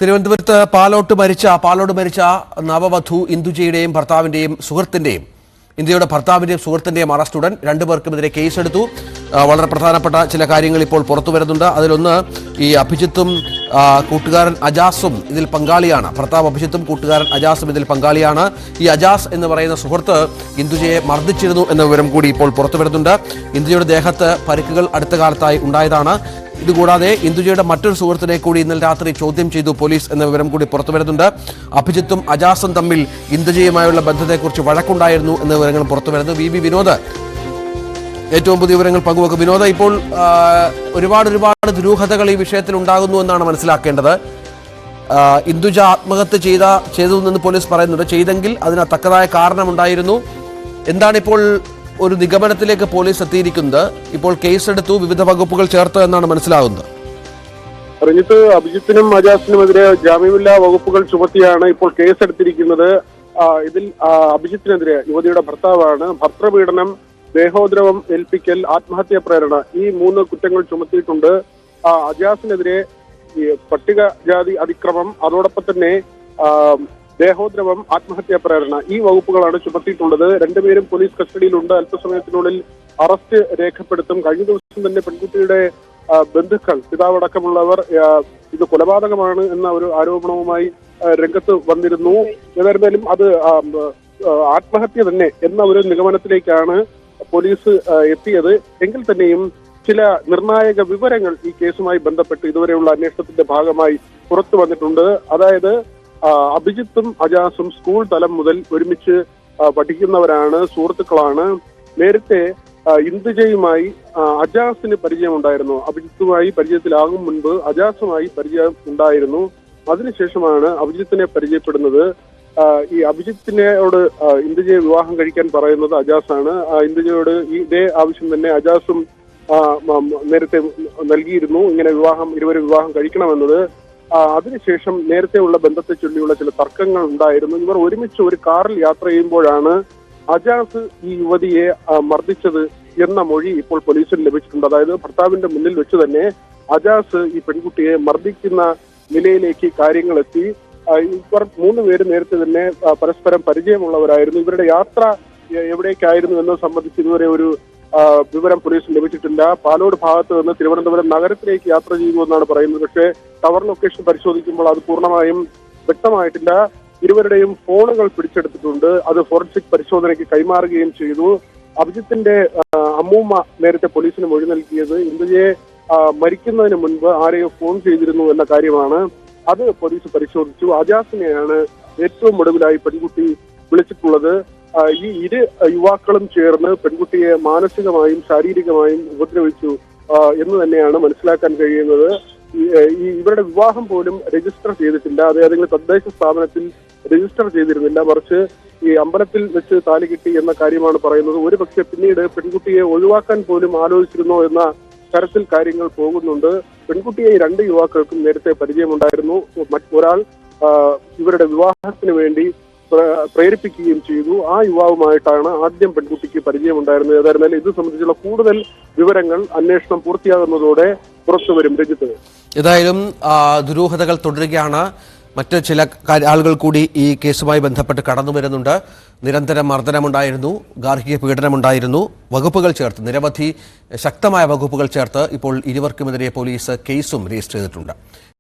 തിരുവനന്തപുരത്ത് പാലോട് മരിച്ച നവവധു ഇന്ദുജയുടെയും ഭർത്താവിന്റെയും സുഹൃത്തിന്റെയും ഇന്ത്യയുടെ ഭർത്താവിന്റെയും സുഹൃത്തിന്റെയും അറസ്റ്റുടൻ രണ്ടുപേർക്കുമെതിരെ കേസെടുത്തു. വളരെ പ്രധാനപ്പെട്ട ചില കാര്യങ്ങൾ ഇപ്പോൾ പുറത്തു വരുന്നുണ്ട്. അതിലൊന്ന് ഈ അഭിജിത്തും കൂട്ടുകാരൻ അജാസും ഇതിൽ പങ്കാളിയാണ്. ഭർത്താവ് അഭിജിത്തും കൂട്ടുകാരൻ അജാസും ഇതിൽ പങ്കാളിയാണ്. ഈ അജാസ് എന്ന് പറയുന്ന സുഹൃത്ത് ഇന്ദുജയെ മർദ്ദിച്ചിരുന്നു എന്ന വിവരം കൂടി ഇപ്പോൾ പുറത്തു വരുന്നുണ്ട്. ഇന്ദുജയുടെ ദേഹത്ത് പരിക്കുകൾ അടുത്ത കാലത്തായി ഉണ്ടായതാണ്. ഇതുകൂടാതെ ഇന്ദുജയുടെ മറ്റൊരു സുഹൃത്തിനെ കൂടി ഇന്നലെ രാത്രി ചോദ്യം ചെയ്തു പോലീസ് എന്ന വിവരം കൂടി പുറത്തു വരുന്നുണ്ട്. അഭിജിത്തും അജാസും തമ്മിൽ ഇന്ദുജയുമായുള്ള ബന്ധത്തെക്കുറിച്ച് വഴക്കുണ്ടായിരുന്നു എന്ന വിവരങ്ങൾ പുറത്തു വരുന്നു. വി ബി വിനോദ് ഏറ്റവും പുതിയ വിവരങ്ങൾ പങ്കുവെക്കും. വിനോദ, ഇപ്പോൾ ഒരുപാട് ദുരൂഹതകൾ ഈ വിഷയത്തിൽ ഉണ്ടാകുന്നു എന്നാണ് മനസ്സിലാക്കേണ്ടത്. ഇന്ദുജ ആത്മഹത്യ ചെയ്തു എന്ന് പോലീസ് പറയുന്നുണ്ട്. ചെയ്തെങ്കിൽ അതിന് തക്കതായ കാരണമുണ്ടായിരുന്നു. എന്താണിപ്പോൾ ഒരു നിഗമനത്തിലേക്ക് പോലീസ് എത്തിയിരിക്കുന്നത്? ഇപ്പോൾ കേസെടുത്തു, വിവിധ വകുപ്പുകൾ ചേർത്ത് എന്നാണ് മനസ്സിലാകുന്നത്. അറിഞ്ഞിട്ട് അഭിജിത്തിനും അജാസിനുമെതിരെ ജാമ്യമില്ലാ വകുപ്പുകൾ ചുമത്തിയാണ് ഇപ്പോൾ കേസെടുത്തിരിക്കുന്നത്. ഇതിൽ അഭിജിത്തിനെതിരെ യുവതിയുടെ ഭർത്താവാണ് ഭർത്തൃപീഡനം, ദേഹോദ്രവം ഏൽപ്പിക്കൽ, ആത്മഹത്യാ പ്രേരണ, ഈ 3 കുറ്റങ്ങൾ ചുമത്തിയിട്ടുണ്ട്. അജാസിനെതിരെ പട്ടികജാതി അതിക്രമം, അതോടൊപ്പം തന്നെ ദേഹോദ്രവം, ആത്മഹത്യാ പ്രേരണ, ഈ വകുപ്പുകളാണ് ചുമത്തിയിട്ടുള്ളത്. രണ്ടുപേരും പോലീസ് കസ്റ്റഡിയിലുണ്ട്. അല്പസമയത്തിനുള്ളിൽ അറസ്റ്റ് രേഖപ്പെടുത്തും. കഴിഞ്ഞ ദിവസം തന്നെ പെൺകുട്ടിയുടെ ബന്ധുക്കൾ, പിതാവടക്കമുള്ളവർ ഇത് കൊലപാതകമാണ് എന്ന ഒരു ആരോപണവുമായി രംഗത്ത് വന്നിരുന്നു. ഏതായിരുന്നാലും അത് ആത്മഹത്യ തന്നെ എന്ന ഒരു നിഗമനത്തിലേക്കാണ് പോലീസ് എത്തിയത്. എങ്കിൽ തന്നെയും ചില നിർണായക വിവരങ്ങൾ ഈ കേസുമായി ബന്ധപ്പെട്ട് ഇതുവരെയുള്ള അന്വേഷണത്തിന്റെ ഭാഗമായി പുറത്തു വന്നിട്ടുണ്ട്. അതായത് അഭിജിത്തും അജാസും സ്കൂൾ തലം മുതൽ ഒരുമിച്ച് പഠിക്കുന്നവരാണ്, സുഹൃത്തുക്കളാണ്. നേരത്തെ ഇന്ദുജയുമായി അജാസിന് പരിചയമുണ്ടായിരുന്നു. അഭിജിത്തുമായി പരിചയത്തിലാകും മുൻപ് അജാസുമായി പരിചയം ഉണ്ടായിരുന്നു. അതിനുശേഷമാണ് അഭിജിത്തിനെ പരിചയപ്പെടുന്നത്. ഈ അഭിജിത്തിനോട് ഇന്ദുജയെ വിവാഹം കഴിക്കാൻ പറയുന്നത് അജാസാണ്. ഇന്ദുജയോട് ഇതേ ആവശ്യം തന്നെ അജാസും നേരത്തെ നൽകിയിരുന്നു, ഇങ്ങനെ ഇരുവരും വിവാഹം കഴിക്കണമെന്നത്. അതിനുശേഷം നേരത്തെ ഉള്ള ബന്ധത്തെ ചൊല്ലിയുള്ള ചില തർക്കങ്ങൾ ഉണ്ടായിരുന്നു. ഇവർ ഒരുമിച്ച് ഒരു കാറിൽ യാത്ര ചെയ്യുമ്പോഴാണ് അജാസ് ഈ യുവതിയെ മർദ്ദിച്ചത് എന്ന മൊഴി ഇപ്പോൾ പോലീസിന് ലഭിച്ചിട്ടുണ്ട്. അതായത് ഭർത്താവിന്റെ മുന്നിൽ വെച്ച് തന്നെ അജാസ് ഈ പെൺകുട്ടിയെ മർദ്ദിക്കുന്ന നിലയിലേക്ക് കാര്യങ്ങൾ എത്തി. ഇവർ 3 പേര് നേരത്തെ തന്നെ പരസ്പരം പരിചയമുള്ളവരായിരുന്നു. ഇവരുടെ യാത്ര എവിടേക്കായിരുന്നു എന്നത് സംബന്ധിച്ച് ഇതുവരെ ഒരു വിവരം പോലീസിന് ലഭിച്ചിട്ടില്ല. പാലോട് ഭാഗത്ത് നിന്ന് തിരുവനന്തപുരം നഗരത്തിലേക്ക് യാത്ര ചെയ്തു എന്നാണ് പറയുന്നത്. പക്ഷേ ടവർ ലൊക്കേഷൻ പരിശോധിക്കുമ്പോൾ അത് പൂർണ്ണമായും വ്യക്തമായിട്ടില്ല. ഇരുവരുടെയും ഫോണുകൾ പിടിച്ചെടുത്തിട്ടുണ്ട്. അത് ഫോറൻസിക് പരിശോധനയ്ക്ക് കൈമാറുകയും ചെയ്തു. അഭിജിത്തിന്റെ അമ്മൂമ്മ നേരത്തെ പോലീസിന് മൊഴി നൽകിയത് ഇന്ദുജയെ മരിക്കുന്നതിന് മുൻപ് ആരെയോ ഫോൺ ചെയ്തിരുന്നു എന്ന കാര്യമാണ്. അത് പോലീസ് പരിശോധിച്ചു. അജാസിനെയാണ് ഏറ്റവും ഒടുവിലായി പെൺകുട്ടി വിളിച്ചിട്ടുള്ളത്. ഈ 2 യുവാക്കളും ചേർന്ന് പെൺകുട്ടിയെ മാനസികമായും ശാരീരികമായും ഉപദ്രവിച്ചു എന്ന് തന്നെയാണ് മനസ്സിലാക്കാൻ കഴിയുന്നത്. ഇവരുടെ വിവാഹം പോലും രജിസ്റ്റർ ചെയ്തിട്ടില്ല. അത് ഏതെങ്കിലും തദ്ദേശ സ്ഥാപനത്തിൽ രജിസ്റ്റർ ചെയ്തിരുന്നില്ല. മറിച്ച് ഈ അമ്പലത്തിൽ വെച്ച് താലി കിട്ടി എന്ന കാര്യമാണ് പറയുന്നത്. ഒരു പക്ഷെ പിന്നീട് പെൺകുട്ടിയെ ഒഴിവാക്കാൻ പോലും ആലോചിച്ചിരുന്നോ എന്ന തരത്തിൽ കാര്യങ്ങൾ പോകുന്നുണ്ട്. പെൺകുട്ടിയെ 2 യുവാക്കൾക്കും നേരത്തെ പരിചയമുണ്ടായിരുന്നു. ഒരാൾ ഇവരുടെ വിവാഹത്തിന് വേണ്ടി പ്രേരിപ്പിക്കുകയും ചെയ്തു. ആ യുവാവുമായിട്ടാണ് ആദ്യം പെൺകുട്ടിക്ക് പരിചയമുണ്ടായിരുന്നത്. ഏതായിരുന്നാലും ഇത് സംബന്ധിച്ചുള്ള കൂടുതൽ വിവരങ്ങൾ അന്വേഷണം പൂർത്തിയാകുന്നതോടെ പുറത്തുവരും. രഞ്ജിത്ത്, ഏതായാലും ദുരൂഹതകൾ തുടരുകയാണ്. മറ്റ് ചില ആളുകൾ കൂടി ഈ കേസുമായി ബന്ധപ്പെട്ട് കടന്നു വരുന്നുണ്ട്. നിരന്തരം മർദ്ദനമുണ്ടായിരുന്നു, ഗാർഹിക പീഡനമുണ്ടായിരുന്നു. വകുപ്പുകൾ ചേർത്ത്, നിരവധി ശക്തമായ വകുപ്പുകൾ ചേർത്ത് ഇപ്പോൾ ഇരുവർക്കുമെതിരെ പോലീസ് കേസും രജിസ്റ്റർ ചെയ്തിട്ടുണ്ട്.